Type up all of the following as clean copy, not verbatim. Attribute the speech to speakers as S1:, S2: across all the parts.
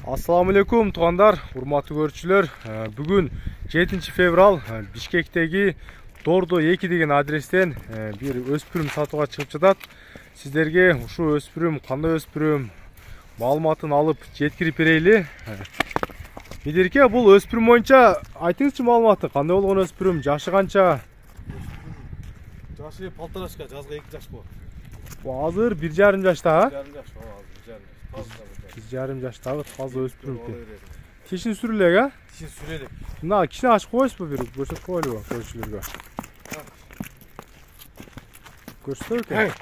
S1: Assalamu alaikum туғандар, урматтуу көрүүчүлөр. Бүгүн 7 феврал Бишкектеги Дордо 2 деген адрестен бир өспүрүм сатууга чыгып жатат. Сиздерге ушул өспүрүм кандай өспүрүм маалыматын алып жеткирип берели. Медерке, бул өспүрүм боюнча айтыңызчы маалыматы, кандай болгон өспүрүм, жашы канча?
S2: Жашы 1,5 жашка, жазга 2 жаш болот.
S1: Азыр 1,5 жашта,
S2: 1,5 жаш,
S1: 1,5 жаштагы таза өспүрүм экен. Тишин сүрүлөк, а?
S2: Тишин сүрөлөк.
S1: Мына кичине ачып коесузбу, бир көрсөтүп коелубу көрүүчүлөргө? Көрсөтөбү экен?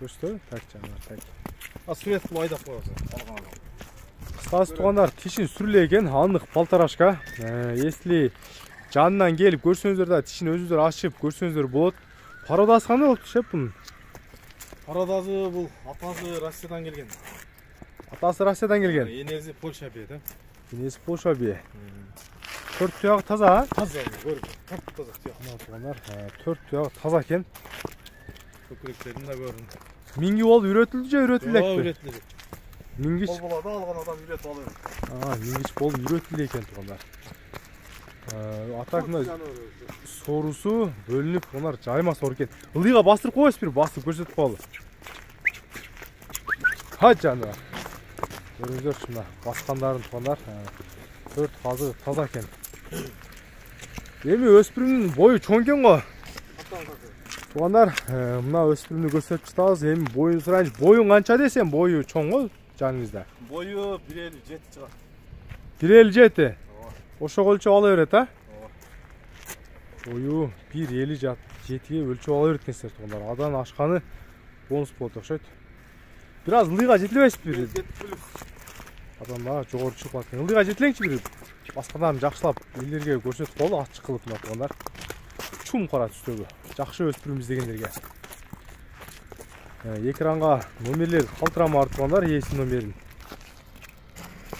S1: Көрсөтөбү? Так, жанагы, так.
S2: Сүрөт кылып айдап коесуң.
S1: Кыскасы тугандар, тишин сүрүлөк экен, анык полторашка. Если жанынан келип көрсөңүздөр да тишин өзүңүздөр ачып көрсөңүздөр болот. Пародасы кандай болуп түшөп бунун?
S2: Пародасы бул атасы Россиядан келген.
S1: Атасы Россиядан келген.
S2: Энеси Польша бие, да?
S1: Энеси Польша бие. 4 туягы таза, а?
S2: Таза, көрүп, таза туяк.
S1: Мына тугандар, 4 туягы таза экен.
S2: Көкүрөктөрүн да көрүн.
S1: Минги болуп үйрөтүлдү же үйрөтүлөкпү?
S2: Үйрөтүлдү.
S1: Мингич.
S2: Бол болот, алган адам үйрөтүп алат.
S1: Мингич болуп үйрөтүлдү экен тугандар. Атак мына соорусу бөлүнүп, алар жайма соор экен. Ылыйга бастырып коесуз, бир басып көрсөтүп коелу. Ха жана. Көрүңүздөр мына баскандарын тугандар, 4 казы таза экен. Эми өспүрүмдүн бою чоң экен го. Тугандар, мына өспүрүмдү көрсөтүп жатабыз. Эми боюн сурайынчы. Боюн канча десем, бою чоң го жаныңызда.
S2: Бою 1,57 чыгат.
S1: 1,57. Ошого өлчөп ала берет, а? Бою 1,57ге өлчөп ала берет экенсиздер тугандар. Адан ашканы бонус болот окшойт. Бир аз ылыйга жетилбейсизби? Адам дагы жогору чыгып калат экен. Ылыйга жетилеңчи бир. Баскандарын жакшылап элдерге көрсөтүп коелу, ачык кылып мына тугандар. Чум кара түстөгү. Жакшы өспүрүм издегендерге. Экранга номерлер калтырамаар тугандар, ээси номерин.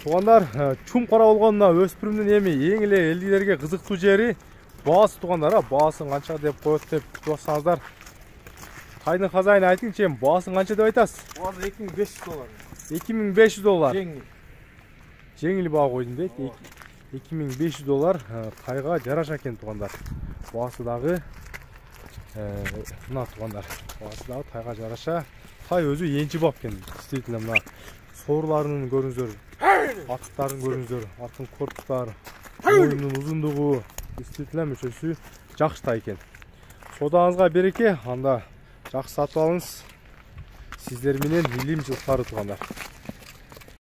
S1: Тугандар, чум кара болгонуна өспүрүмдүн эми эң эле элдерге кызыктуу жери баасы тугандар, баасын канча деп коет деп күтүп атсаңыздар. Кайдын хозайыны айтыңчы, эми баасын канча деп айтасыз?
S2: Баасы $2,500.
S1: $2,500. Жеңил баа койдум дейт. $2,500 тайга жараша экен тугандар. Баасы дагы мына тугандар. Баасы дагы тайга жараша. Тай өзү энчи бап экен. Действительно мына соорларынын көрүңүздөр, аттарын көрүңүздөр, аттын корпустары, боюнун узундугу, действительно мөчөсү жакшы тай экен. Содаңызга береке, анда жакшы сатып алыңыз. Сиздер менен илим жылкары тугандар.